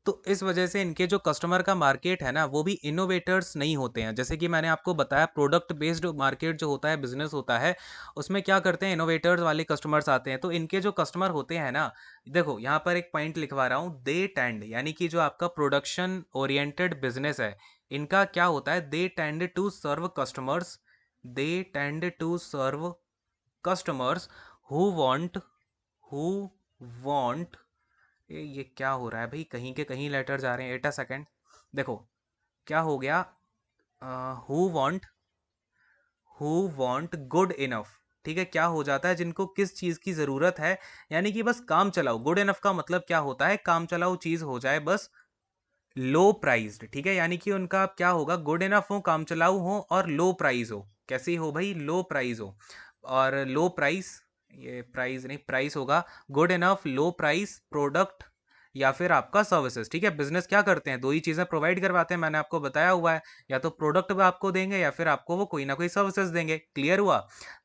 Speaker 1: तो इस वजह से इनके जो कस्टमर का मार्केट है ना वो भी इनोवेटर्स नहीं होते हैं। जैसे कि मैंने आपको बताया प्रोडक्ट बेस्ड मार्केट जो होता है, बिजनेस होता है, उसमें क्या करते हैं, इनोवेटर्स वाले कस्टमर्स आते हैं। तो इनके जो कस्टमर होते हैं ना, देखो यहाँ पर एक पॉइंट लिखवा रहा हूँ, दे टेंड, यानी कि जो आपका प्रोडक्शन ओरिएंटेड बिजनेस है, इनका क्या होता है, they tend to serve customers, they tend to serve customers who want, who want, ये क्या हो रहा है भाई, कहीं के कहीं लेटर जा रहे हैं, एट अ सेकेंड। देखो क्या हो गया, who want, who want good enough, ठीक है। क्या हो जाता है, जिनको किस चीज़ की ज़रूरत है, यानी कि बस काम चलाओ। गुड इनफ का मतलब क्या होता है, काम चलाओ चीज़ हो जाए बस, लो प्राइस्ड, ठीक है। यानी कि उनका अब क्या होगा, गुड इनफ हो, काम चलाऊ हो और लो प्राइस हो। कैसी हो भाई, लो प्राइस हो। और लो प्राइस, ये प्राइस नहीं, प्राइस होगा, गुड इनफ लो प्राइस प्रोडक्ट या फिर आपका सर्विसेज, ठीक है। बिजनेस क्या करते हैं, दो ही चीज़ें प्रोवाइड करवाते हैं, मैंने आपको बताया हुआ है। या तो प्रोडक्ट आपको देंगे या फिर आपको वो कोई ना कोई सर्विसेज देंगे। क्लियर हुआ।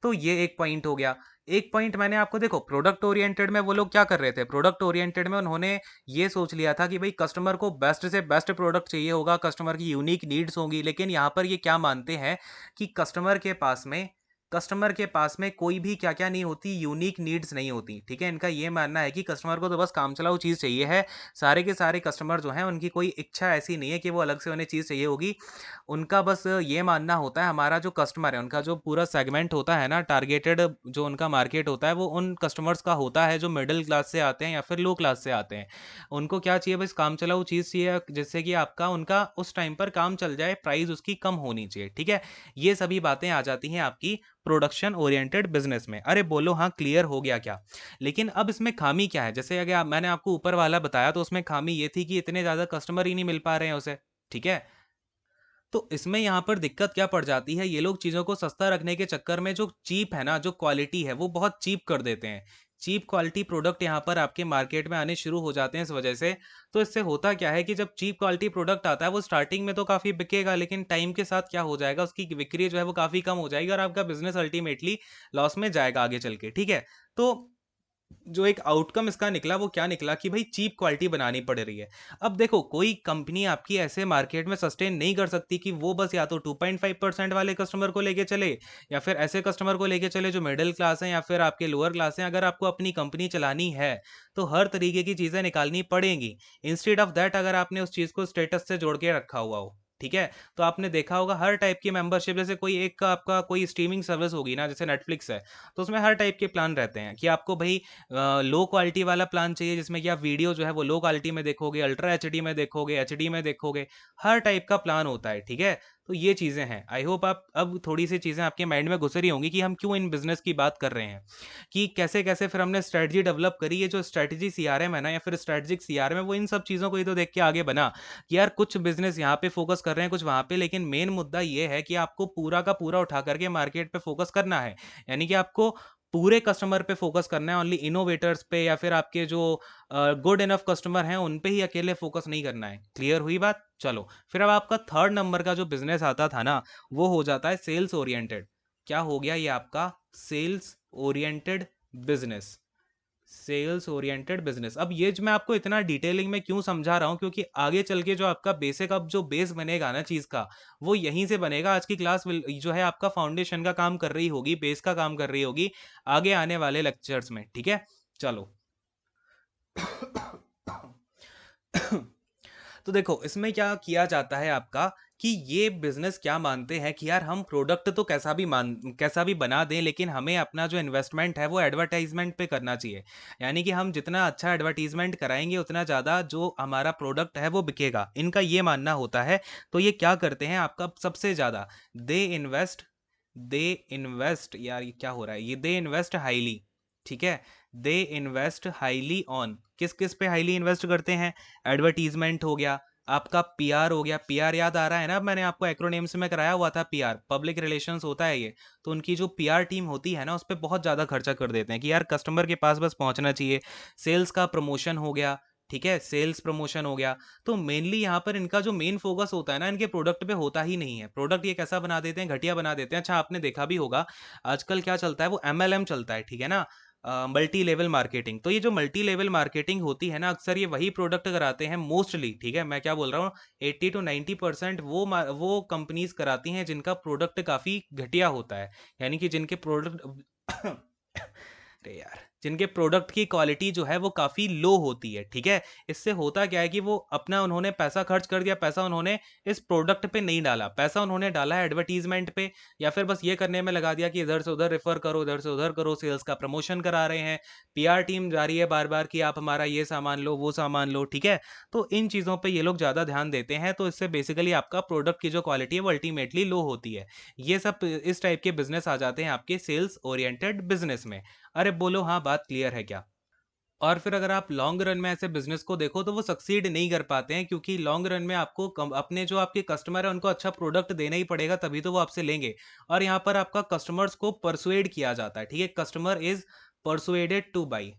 Speaker 1: तो ये एक पॉइंट हो गया। एक पॉइंट मैंने आपको, देखो प्रोडक्ट ओरिएंटेड में वो लोग क्या कर रहे थे, प्रोडक्ट ओरिएंटेड में उन्होंने ये सोच लिया था कि भाई कस्टमर को बेस्ट से बेस्ट प्रोडक्ट चाहिए होगा, कस्टमर की यूनिक नीड्स होंगी। लेकिन यहाँ पर ये क्या मानते हैं कि कस्टमर के पास में कोई भी क्या क्या नहीं होती, यूनिक नीड्स नहीं होती, ठीक है। इनका ये मानना है कि कस्टमर को तो बस काम चलाऊ चीज़ चाहिए है। सारे के सारे कस्टमर जो हैं उनकी कोई इच्छा ऐसी नहीं है कि वो अलग से उन्हें चीज़ चाहिए होगी। उनका बस ये मानना होता है, हमारा जो कस्टमर है, उनका जो पूरा सेगमेंट होता है ना, टारगेटेड जो उनका मार्केट होता है, वो उन कस्टमर्स का होता है जो मिडिल क्लास से आते हैं या फिर लो क्लास से आते हैं। उनको क्या चाहिए, बस काम चलाऊ चीज़ चाहिए, जिससे कि आपका उनका उस टाइम पर काम चल जाए, प्राइस उसकी कम होनी चाहिए, ठीक है। ये सभी बातें आ जाती हैं आपकी प्रोडक्शन ओरिएंटेड बिजनेस में। अरे बोलो हाँ, क्लियर हो गया क्या। लेकिन अब इसमें खामी क्या है, जैसे अगर मैंने आपको ऊपर वाला बताया तो उसमें खामी ये थी कि इतने ज़्यादा कस्टमर ही नहीं मिल पा रहे हैं उसे, ठीक है। तो इसमें यहाँ पर दिक्कत क्या पड़ जाती है, ये लोग चीज़ों को सस्ता रखने के चक्कर में जो चीप है ना, जो क्वालिटी है वो बहुत चीप कर देते हैं। चीप क्वालिटी प्रोडक्ट यहाँ पर आपके मार्केट में आने शुरू हो जाते हैं इस वजह से। तो इससे होता क्या है कि जब चीप क्वालिटी प्रोडक्ट आता है वो स्टार्टिंग में तो काफ़ी बिकेगा, लेकिन टाइम के साथ क्या हो जाएगा, उसकी बिक्री जो है वो काफ़ी कम हो जाएगी और आपका बिजनेस अल्टीमेटली लॉस में जाएगा आगे चल के, ठीक है। तो जो एक आउटकम इसका निकला वो क्या निकला कि भाई चीप क्वालिटी बनानी पड़ रही है। अब देखो कोई कंपनी आपकी ऐसे मार्केट में सस्टेन नहीं कर सकती कि वो बस या तो 2.5% वाले कस्टमर को लेके चले या फिर ऐसे कस्टमर को लेके चले जो मिडिल क्लास हैं या फिर आपके लोअर क्लास हैं। अगर आपको अपनी कंपनी चलानी है तो हर तरीके की चीज़ें निकालनी पड़ेंगी। इंस्टेड ऑफ दैट अगर आपने उस चीज़ को स्टेटस से जोड़ के रखा हुआ हो, ठीक है। तो आपने देखा होगा हर टाइप की मेंबरशिप, जैसे कोई एक आपका कोई स्ट्रीमिंग सर्विस होगी ना, जैसे नेटफ्लिक्स है, तो उसमें हर टाइप के प्लान रहते हैं कि आपको भाई लो क्वालिटी वाला प्लान चाहिए जिसमें कि आप वीडियो जो है वो लो क्वालिटी में देखोगे, अल्ट्रा एचडी में देखोगे, एचडी में देखोगे, हर टाइप का प्लान होता है, ठीक है। तो ये चीज़ें हैं। आई होप आप अब थोड़ी सी चीज़ें आपके माइंड में घुस रही होंगी कि हम क्यों इन बिजनेस की बात कर रहे हैं, कि कैसे कैसे फिर हमने स्ट्रेटजी डेवलप करी। ये जो स्ट्रेटजी सीआरएम है ना, या फिर स्ट्रेटजिक सीआरएम है, वो इन सब चीज़ों को ही तो देख के आगे बना कि यार कुछ बिजनेस यहाँ पे फोकस कर रहे हैं, कुछ वहाँ पे, लेकिन मेन मुद्दा ये है कि आपको पूरा का पूरा उठा करके मार्केट पे फोकस करना है। यानी कि आपको पूरे कस्टमर पे फोकस करना है, ओनली इनोवेटर्स पे या फिर आपके जो गुड इनफ कस्टमर हैं उन पे ही अकेले फोकस नहीं करना है। क्लियर हुई बात? चलो फिर अब आपका थर्ड नंबर का जो बिजनेस आता था ना, वो हो जाता है सेल्स ओरिएंटेड। क्या हो गया ये आपका? Sales oriented business. Sales oriented business. अब ये जो मैं आपको इतना डिटेलिंग में क्यों समझा रहा हूँ, क्योंकि आगे चल के जो आपका बेसिक, अब जो बेस बनेगा ना चीज का, वो यहीं से बनेगा। आज की क्लास जो है आपका फाउंडेशन का काम कर रही होगी, बेस का काम कर रही होगी आगे आने वाले लेक्चर्स में, ठीक है। चलो तो देखो इसमें क्या किया जाता है आपका, कि ये बिजनेस क्या मानते हैं कि यार हम प्रोडक्ट तो कैसा भी बना दें, लेकिन हमें अपना जो इन्वेस्टमेंट है वो एडवर्टाइजमेंट पे करना चाहिए। यानी कि हम जितना अच्छा एडवर्टीजमेंट कराएंगे उतना ज़्यादा जो हमारा प्रोडक्ट है वो बिकेगा, इनका ये मानना होता है। तो ये क्या करते हैं आपका सबसे ज़्यादा, दे इन्वेस्ट दे इन्वेस्ट यार ये क्या हो रहा है, ये दे इन्वेस्ट हाईली, ठीक है। दे इन्वेस्ट हाईली ऑन, किस किस पे हाईली इन्वेस्ट करते हैं? एडवर्टीजमेंट हो गया, आपका पीआर हो गया। पीआर याद आ रहा है ना, मैंने आपको एक्रोनेम्स में कराया हुआ था, पीआर पब्लिक रिलेशंस होता है ये। तो उनकी जो पीआर टीम होती है ना, उस पर बहुत ज़्यादा खर्चा कर देते हैं कि यार कस्टमर के पास बस पहुंचना चाहिए। सेल्स का प्रमोशन हो गया, ठीक है, सेल्स प्रमोशन हो गया। तो मेनली यहाँ पर इनका जो मेन फोकस होता है ना, इनके प्रोडक्ट पे होता ही नहीं है। प्रोडक्ट ये कैसा बना देते हैं, घटिया बना देते हैं। अच्छा आपने देखा भी होगा आजकल क्या चलता है, वो एमएलएम चलता है, ठीक है ना, मल्टी लेवल मार्केटिंग। तो ये जो मल्टी लेवल मार्केटिंग होती है ना, अक्सर ये वही प्रोडक्ट कराते हैं मोस्टली, ठीक है। मैं क्या बोल रहा हूँ, 80 to 90% वो कंपनीज कराती हैं जिनका प्रोडक्ट काफ़ी घटिया होता है। यानी कि जिनके प्रोडक्ट अरे यार, जिनके प्रोडक्ट की क्वालिटी जो है वो काफ़ी लो होती है, ठीक है। इससे होता क्या है कि वो अपना उन्होंने पैसा खर्च कर दिया, पैसा उन्होंने इस प्रोडक्ट पे नहीं डाला, पैसा उन्होंने डाला है एडवर्टीजमेंट पे, या फिर बस ये करने में लगा दिया कि इधर से उधर रेफर करो, इधर से उधर करो, सेल्स का प्रमोशन करा रहे हैं, पीआर टीम जा रही है बार बार कि आप हमारा ये सामान लो, वो सामान लो, ठीक है। तो इन चीज़ों पे ये लोग ज़्यादा ध्यान देते हैं, तो इससे बेसिकली आपका प्रोडक्ट की जो क्वालिटी है वो अल्टीमेटली लो होती है। ये सब इस टाइप के बिजनेस आ जाते हैं आपके सेल्स ओरिएंटेड बिजनेस में। अरे बोलो हाँ, बात क्लियर है क्या? और फिर अगर आप लॉन्ग रन में ऐसे बिजनेस को देखो तो वो सक्सीड नहीं कर पाते हैं, क्योंकि लॉन्ग रन में आपको अपने जो आपके कस्टमर है उनको अच्छा प्रोडक्ट देना ही पड़ेगा, तभी तो वो आपसे लेंगे। और यहाँ पर आपका कस्टमर्स को परसुएड किया जाता है, ठीक है। Customer is persuaded two by,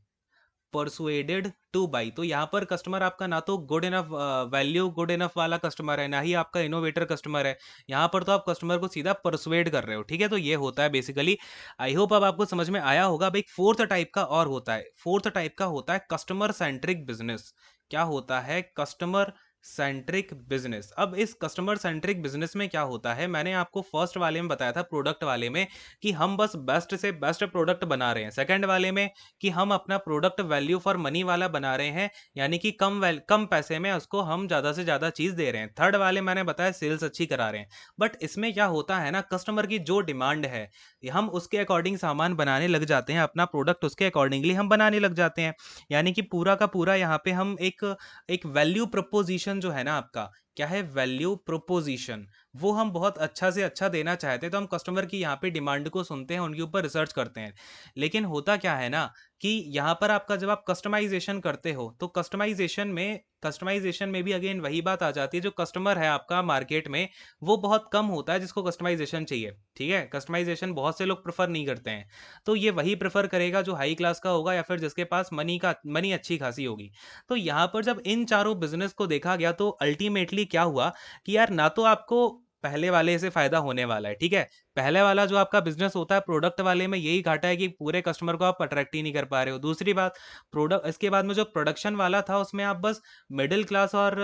Speaker 1: persuaded two by. तो यहाँ पर कस्टमर आपका ना तो good enough value good enough वाला कस्टमर है, ना ही आपका इनोवेटर कस्टमर है। यहाँ पर तो आप कस्टमर को सीधा परसुएड कर रहे हो, ठीक है। तो ये होता है बेसिकली। आई होप अब आपको समझ में आया होगा। अब एक फोर्थ टाइप का और होता है, फोर्थ टाइप का होता है कस्टमर सेंट्रिक बिजनेस। क्या होता है? Customer centric business. अब इस कस्टमर सेंट्रिक बिजनेस में क्या होता है, मैंने आपको फर्स्ट वाले में बताया था, प्रोडक्ट वाले में, कि हम बस बेस्ट से बेस्ट प्रोडक्ट बना रहे हैं। सेकंड वाले में कि हम अपना प्रोडक्ट वैल्यू फॉर मनी वाला बना रहे हैं, यानी कि कम पैसे में उसको हम ज़्यादा से ज़्यादा चीज़ दे रहे हैं। थर्ड वाले मैंने बताया सेल्स अच्छी करा रहे हैं। बट इसमें क्या होता है ना, कस्टमर की जो डिमांड है हम उसके अकॉर्डिंग सामान बनाने लग जाते हैं, अपना प्रोडक्ट उसके अकॉर्डिंगली हम बनाने लग जाते हैं। यानी कि पूरा का पूरा यहाँ पे हम एक वैल्यू प्रोपोजिशन जो है ना आपका, क्या है? Value proposition. वो हम बहुत अच्छा से अच्छा देना चाहते हैं, तो हम कस्टमर की यहाँ पे डिमांड को सुनते हैं, उनके ऊपर रिसर्च करते हैं। लेकिन होता क्या है ना, कि यहाँ पर आपका जब आप कस्टमाइजेशन करते हो, तो कस्टमाइजेशन में भी अगेन वही बात आ जाती है, जो कस्टमर है आपका मार्केट में वो बहुत कम होता है जिसको कस्टमाइजेशन चाहिए, ठीक है। कस्टमाइजेशन बहुत से लोग प्रेफर नहीं करते हैं। तो ये वही प्रेफर करेगा जो हाई क्लास का होगा, या फिर जिसके पास मनी अच्छी खासी होगी। तो यहाँ पर जब इन चारों बिजनेस को देखा गया, तो अल्टीमेटली क्या हुआ कि यार ना तो आपको पहले वाले से फायदा होने वाला है, ठीक है। पहले वाला जो आपका बिजनेस होता है प्रोडक्ट वाले में, यही घाटा है कि पूरे कस्टमर को आप अट्रैक्ट ही नहीं कर पा रहे हो। दूसरी बात, प्रोडक्ट इसके बाद में जो प्रोडक्शन वाला था उसमें आप बस मिडिल क्लास और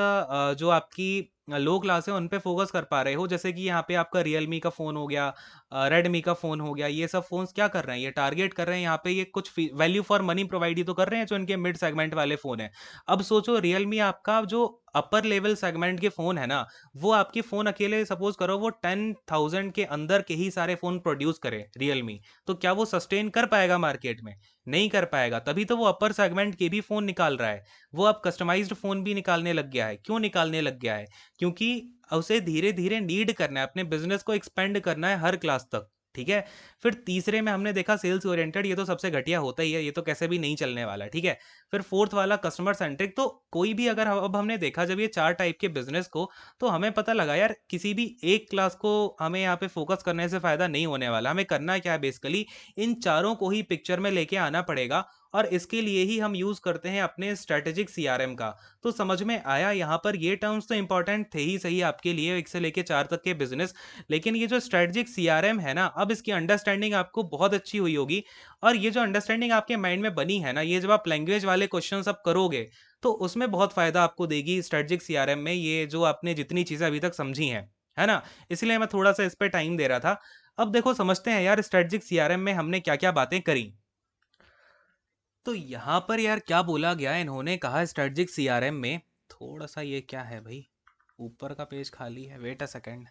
Speaker 1: जो आपकी लो क्लास है उन पे फोकस कर पा रहे हो, जैसे कि यहाँ पे आपका रियलमी का फ़ोन हो गया, रेडमी का फ़ोन हो गया, ये सब फ़ोन्स क्या कर रहे हैं, ये टारगेट कर रहे हैं यहाँ पे, ये कुछ वैल्यू फॉर मनी प्रोवाइड ही तो कर रहे हैं जो इनके मिड सेगमेंट वाले फ़ोन हैं। अब सोचो रियलमी आपका जो अपर लेवल सेगमेंट के फ़ोन है ना, वो आपके फ़ोन अकेले सपोज करो वो 10,000 के अंदर के ही सारे फ़ोन प्रोड्यूस करे रियलमी, तो क्या वो सस्टेन कर पाएगा मार्केट में? नहीं कर पाएगा, तभी तो वो अपर सेगमेंट के भी फ़ोन निकाल रहा है। वो अब कस्टमाइज्ड फ़ोन भी निकालने लग गया है। क्यों निकालने लग गया है? क्योंकि उसे धीरे-धीरे नीड करना है, अपने बिज़नेस को एक्सपेंड करना है हर क्लास तक, ठीक है? फिर तीसरे में हमने देखा सेल्स ओरिएंटेड, ये तो सबसे घटिया होता ही है, ये तो कैसे भी नहीं चलने वाला, ठीक है? फिर फोर्थ वाला कस्टमर सेंट्रिक, तो कोई भी अगर अब हमने देखा जब ये 4 टाइप के बिज़नेस को, तो हमें पता लगा यार किसी भी एक क्लास को हमें यहाँ पे फ़ोकस करने से फ़ायदा नहीं होने वाला। हमें करना क्या है बेसिकली, इन चारों को ही पिक्चर में लेके आना पड़ेगा और इसके लिए ही हम यूज़ करते हैं अपने स्ट्रैटेजिक सीआरएम का। तो समझ में आया यहाँ पर ये टर्म्स तो इंपॉर्टेंट थे ही सही आपके लिए 1 से लेके 4 तक के बिज़नेस, लेकिन ये जो स्ट्रैटेजिक सीआरएम है ना, अब इसकी अंडरस्टैंडिंग आपको बहुत अच्छी हुई होगी और ये जो अंडरस्टैंडिंग आपके माइंड में बनी है ना, ये जब आप लैंग्वेज वाले क्वेश्चंस अब करोगे, तो उसमें बहुत फ़ायदा आपको देगी स्ट्रैटेजिक सीआरएम में, ये जो आपने जितनी चीज़ें अभी तक समझी हैं, है ना? इसलिए मैं थोड़ा-सा इस पे टाइम दे रहा था। अब देखो समझते हैं यार स्ट्रैटेजिक सीआरएम में हमने क्या-क्या बातें करी। तो यहाँ पर यार क्या बोला गया है, इन्होंने कहा स्ट्रेटजिक सीआरएम में, थोड़ा सा ये क्या है भाई, ऊपर का पेज खाली है, वेट अ सेकेंड।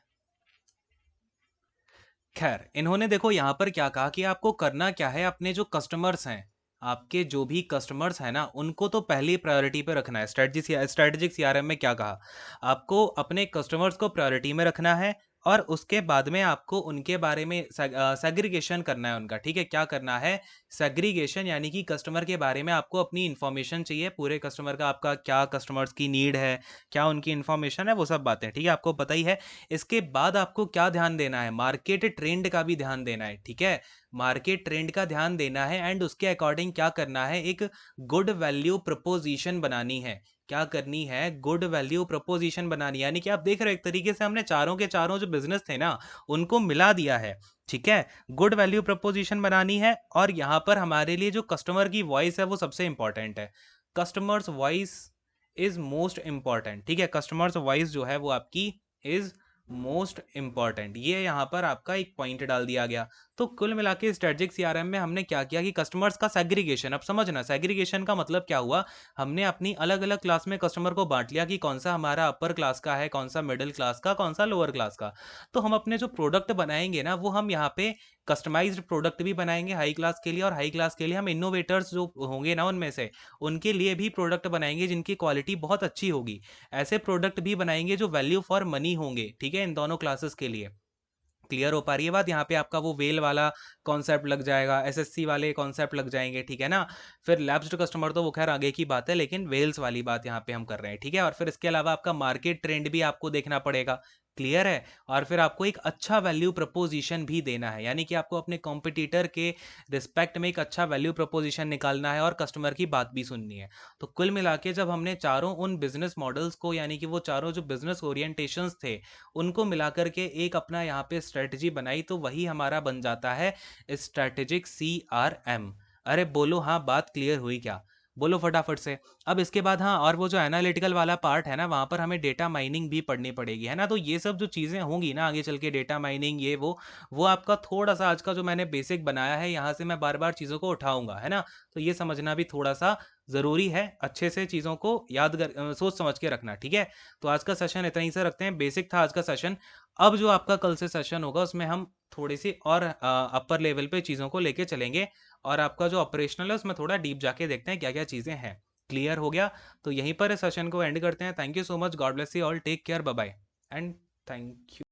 Speaker 1: खैर इन्होंने देखो यहाँ पर क्या कहा कि आपको करना क्या है, अपने जो कस्टमर्स हैं, आपके जो भी कस्टमर्स हैं ना, उनको तो पहली प्रायोरिटी पे रखना है। स्ट्रेटजिक सीआरएम में क्या कहा, आपको अपने कस्टमर्स को प्रायोरिटी में रखना है और उसके बाद में आपको उनके बारे में सेग्रीगेशन करना है उनका, ठीक है? क्या करना है, सेग्रीगेशन, यानी कि कस्टमर के बारे में आपको अपनी इन्फॉर्मेशन चाहिए, पूरे कस्टमर का, आपका क्या कस्टमर्स की नीड है, क्या उनकी इन्फॉर्मेशन है, वो सब बातें, ठीक है? आपको पता ही है। इसके बाद आपको क्या ध्यान देना है, मार्केट ट्रेंड का भी ध्यान देना है, ठीक है? मार्केट ट्रेंड का ध्यान देना है एंड उसके अकॉर्डिंग क्या करना है, एक गुड वैल्यू प्रपोजिशन बनानी है। क्या करनी है, गुड वैल्यू प्रपोजिशन बनानी है, यानी कि आप देख रहे हो एक तरीके से हमने चारों के चारों जो बिजनेस थे ना, उनको मिला दिया है, ठीक है? गुड वैल्यू प्रपोजिशन बनानी है और यहाँ पर हमारे लिए जो कस्टमर की वॉइस है वो सबसे इंपॉर्टेंट है। Customers voice is most important, ठीक है? कस्टमर्स वॉइस जो है वो आपकी इज मोस्ट इंपॉर्टेंट, ये यहाँ पर आपका एक पॉइंट डाल दिया गया। तो कुल मिला के स्ट्रेटजिक सीआरएम में हमने क्या किया कि कस्टमर्स का सेग्रीगेशन, अब समझना सेग्रीगेशन का मतलब क्या हुआ, हमने अपनी अलग अलग क्लास में कस्टमर को बांट लिया कि कौन सा हमारा अपर क्लास का है, कौन सा मिडिल क्लास का, कौन सा लोअर क्लास का। तो हम अपने जो प्रोडक्ट बनाएंगे ना, वो हम यहाँ पे कस्टमाइज्ड प्रोडक्ट भी बनाएंगे हाई क्लास के लिए, और हाई क्लास के लिए हम इनोवेटर्स जो होंगे ना उनमें से, उनके लिए भी प्रोडक्ट बनाएंगे जिनकी क्वालिटी बहुत अच्छी होगी। ऐसे प्रोडक्ट भी बनाएंगे जो वैल्यू फॉर मनी होंगे, ठीक है, इन दोनों क्लासेस के लिए। क्लियर हो पा रही है बात? यहाँ पे आपका वो वेल वाला कॉन्सेप्ट लग जाएगा, एसएससी वाले कॉन्सेप्ट लग जाएंगे, ठीक है ना? फिर लैप्स्ड कस्टमर तो वो खैर आगे की बात है, लेकिन वेल्स वाली बात यहाँ पे हम कर रहे हैं, ठीक है? और फिर इसके अलावा आपका मार्केट ट्रेंड भी आपको देखना पड़ेगा। क्लियर है? और फिर आपको एक अच्छा वैल्यू प्रपोजिशन भी देना है, यानी कि आपको अपने कॉम्पिटिटर के रिस्पेक्ट में एक अच्छा वैल्यू प्रपोजिशन निकालना है और कस्टमर की बात भी सुननी है। तो कुल मिला के जब हमने चारों उन बिजनेस मॉडल्स को, यानी कि वो चारों जो बिजनेस ओरिएंटेशंस थे, उनको मिलाकर के एक अपना यहाँ पे स्ट्रेटजी बनाई, तो वही हमारा बन जाता है स्ट्रेटेजिक सीआरएम। अरे बोलो हाँ, बात क्लियर हुई क्या? बोलो फटाफट से। अब इसके बाद हाँ, और वो जो एनालिटिकल वाला पार्ट है ना, वहाँ पर हमें डेटा माइनिंग भी पढ़नी पड़ेगी, है ना? तो ये सब जो चीज़ें होंगी ना आगे चल के, डेटा माइनिंग ये वो आपका थोड़ा सा आज का जो मैंने बेसिक बनाया है, यहाँ से मैं बार बार चीज़ों को उठाऊंगा, है ना? तो ये समझना भी थोड़ा सा ज़रूरी है, अच्छे से चीज़ों को याद कर सोच समझ के रखना, ठीक है? तो आज का सेशन इतना ही से रखते हैं, बेसिक था आज का सेशन। अब जो आपका कल से सेशन होगा उसमें हम थोड़ी सी और अपर लेवल पे चीज़ों को लेके चलेंगे और आपका जो ऑपरेशनल है उसमें थोड़ा डीप जाके देखते हैं क्या क्या चीज़ें हैं। क्लियर हो गया? तो यहीं पर इस सेशन को एंड करते हैं। Thank you so much, God bless you all, take care, bye bye and thank you.